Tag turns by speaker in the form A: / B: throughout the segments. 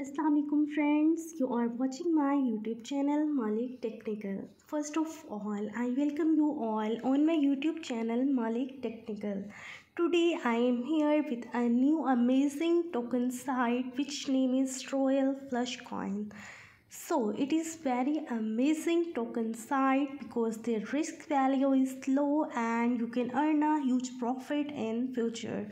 A: Assalamualaikum friends, you are watching my YouTube channel Malik Technical. First of all, I welcome you all on my YouTube channel Malik Technical. Today I am here with a new amazing token site which name is Royal Flush Coin. So it is very amazing token site because their risk value is low and you can earn a huge profit in future.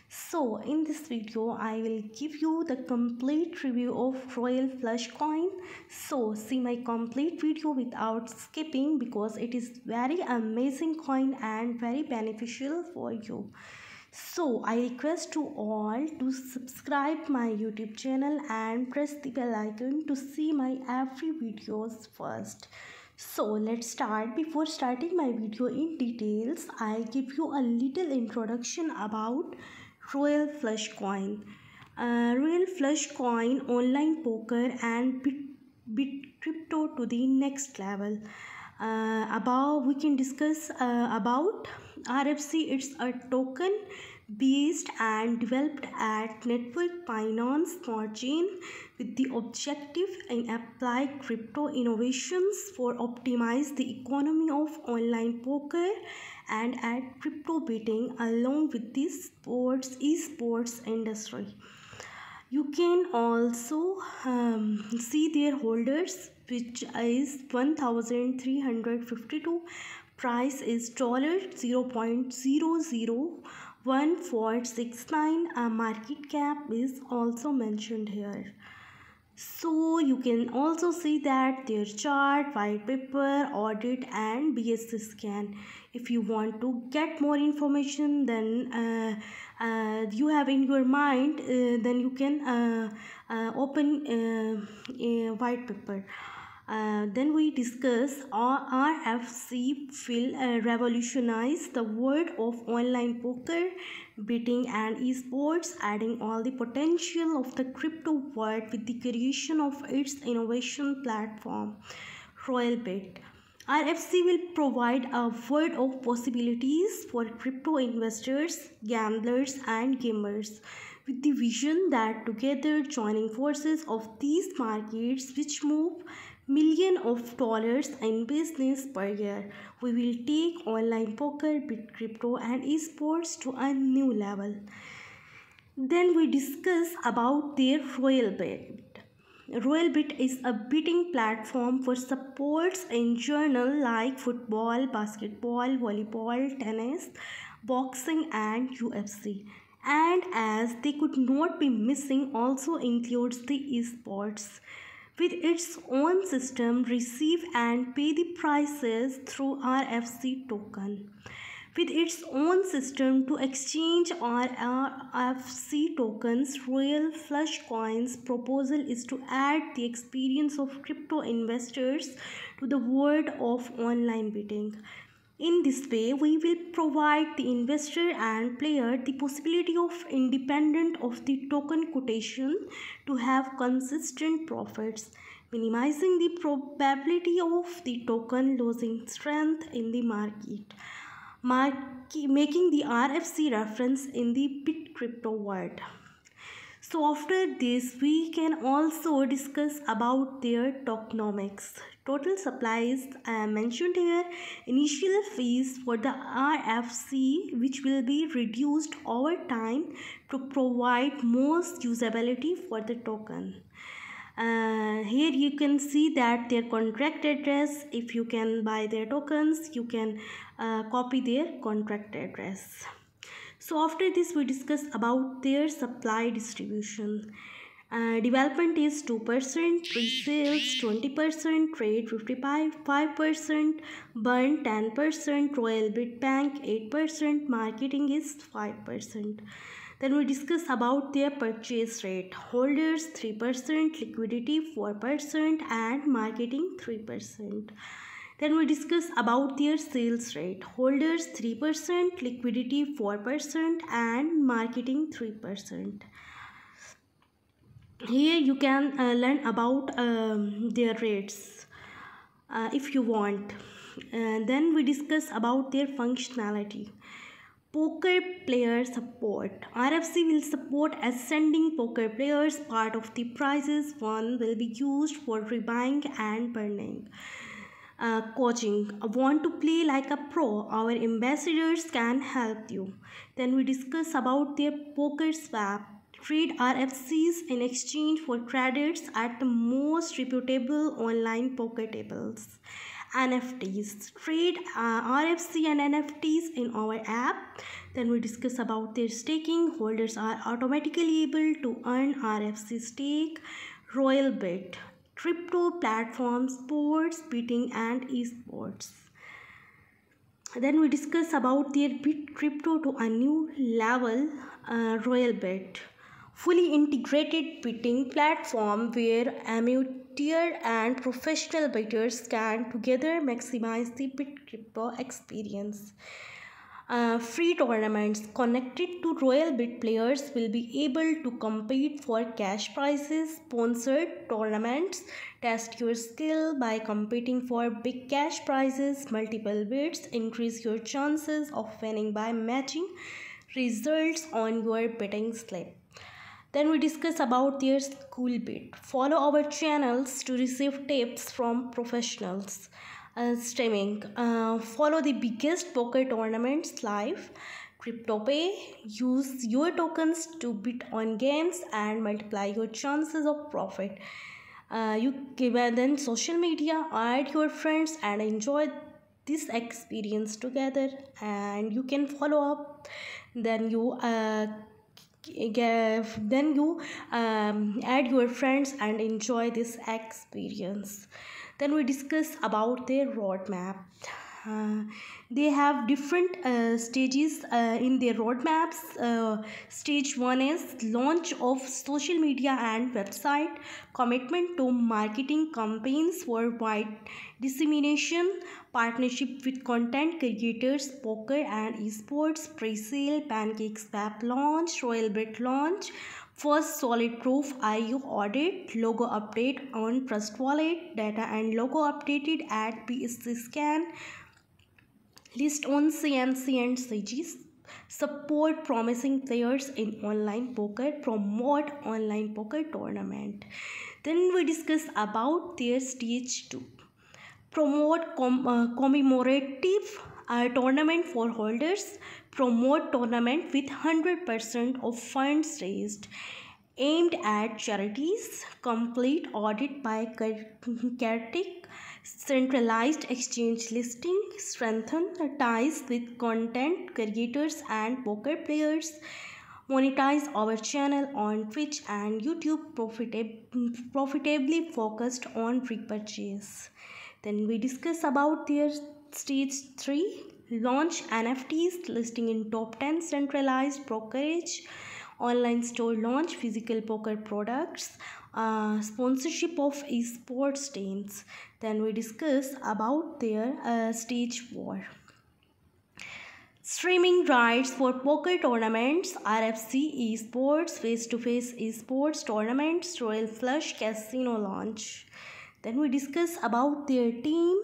A: So in this video I will give you the complete review of Royal Flush Coin. So see my complete video without skipping because it is very amazing coin and very beneficial for you. So I request to all to subscribe my YouTube channel and press the bell icon to see my every videos first. So let's start. Before starting my video in details, I give you a little introduction about Royal Flush Coin. Royal Flush Coin, online poker and bit crypto to the next level. Above we can discuss about RFC. It's a token based and developed at Network Finance Smart Chain with the objective in apply crypto innovations for optimize the economy of online poker and add crypto betting along with the esports industry. You can also see their holders, which is 1352. Price is $0.001469. A market cap is also mentioned here. So you can also see that their chart, white paper, audit and BSC scan. If you want to get more information, then you have in your mind, then you can open a white paper. Then we discuss RFC will revolutionize the world of online poker, betting and esports, adding all the potential of the crypto world with the creation of its innovation platform, Royalbit. RFC will provide a world of possibilities for crypto investors, gamblers and gamers with the vision that together joining forces of these markets which move millions of dollars in business per year, we will take online poker, bit crypto and esports to a new level. Then we discuss about their Royalbit. Royalbit is a betting platform for sports in general like football, basketball, volleyball, tennis, boxing and UFC. And as they could not be missing, also includes the esports. With its own system, receive and pay the prices through RFC token. With its own system to exchange RFC tokens, Royal Flush Coin's proposal is to add the experience of crypto investors to the world of online betting. In this way, we will provide the investor and player the possibility of independent of the token quotation to have consistent profits, minimizing the probability of the token losing strength in the market, making the RFC reference in the bit crypto world. So after this, we can also discuss about their tokenomics. Total supplies mentioned here. Initial fees for the RFC, which will be reduced over time to provide most usability for the token. Here you can see that their contract address. If you can buy their tokens, you can copy their contract address. So after this, we discuss about their supply distribution. Development is 2%, pre-sales 20%, trade 55%, burn 10%, Royalbit Bank 8%, marketing is 5%. Then we discuss about their purchase rate. Holders 3%, liquidity 4% and marketing 3%. Then we discuss about their sales rate. Holders 3%, liquidity 4% and marketing 3%. Here you can learn about their rates if you want. Then we discuss about their functionality. Poker player support. RFC will support ascending poker players. Part of the prizes won will be used for rebuying and burning. Coaching. Want to play like a pro? Our ambassadors can help you. Then we discuss about their poker swap. Trade RFCs in exchange for credits at the most reputable online poker tables. NFTs. Trade RFC and NFTs in our app. Then we discuss about their staking. Holders are automatically able to earn RFC stake. Royalbit. Crypto platforms, sports betting and esports. Then we discuss about their bit crypto to a new level. Royalbit, fully integrated betting platform where amateur and professional bettors can together maximize the bit crypto experience. Free tournaments connected to Royalbit players will be able to compete for cash prizes. Sponsored tournaments test your skill by competing for big cash prizes. Multiple bits increase your chances of winning by matching results on your betting slip. Then we discuss about their school bit. Follow our channels to receive tips from professionals. Streaming. Follow the biggest poker tournaments live. CryptoPay. Use your tokens to bid on games and multiply your chances of profit. You give then social media. Add your friends and enjoy this experience together. And you can follow up. Then you add your friends and enjoy this experience. Then we discuss about their roadmap. They have different stages in their roadmaps. Stage 1 is launch of social media and website, commitment to marketing campaigns for wide dissemination, partnership with content creators, poker and esports, pre-sale, PancakeSwap launch, Royalbit launch, first solid proof IO audit, logo update on Trust Wallet, data and logo updated at BSC scan, list on CMC and CGs, support promising players in online poker, promote online poker tournament. Then we discuss about their stage 2. Promote commemorative tournament for holders. Promote tournament with 100% of funds raised aimed at charities. Complete audit by CARTIC. Centralized exchange listing. Strengthen ties with content creators and poker players. Monetize our channel on Twitch and YouTube, profitably focused on repurchase. Then we discuss about their stage 3. Launch NFTs, listing in top 10 centralized brokerage, online store launch, physical poker products, sponsorship of esports teams. Then we discuss about their stage 4. Streaming rights for poker tournaments, RFC esports, face-to-face esports tournaments, Royal Flush casino launch. Then we discuss about their team.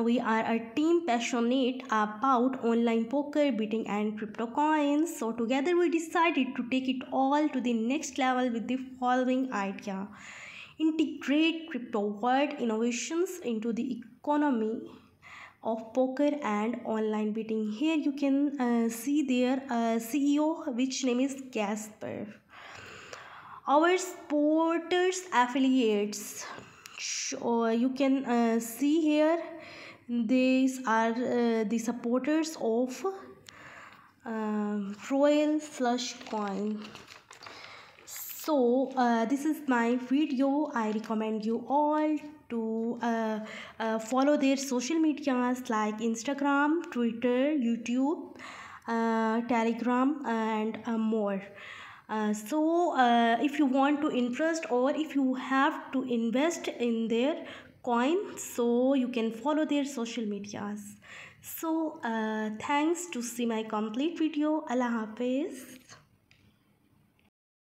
A: We are a team passionate about online poker, betting and crypto coins. So together we decided to take it all to the next level with the following idea. Integrate crypto world innovations into the economy of poker and online betting. Here you can see their CEO, which name is Casper. Our supporters affiliates, you can see here, these are the supporters of Royal Flush coin. So this is my video. I recommend you all to follow their social medias like Instagram, Twitter, YouTube, Telegram and more. If you want to interest or if you have to invest in their coin, so you can follow their social medias. So thanks to see my complete video. Allah Hafiz.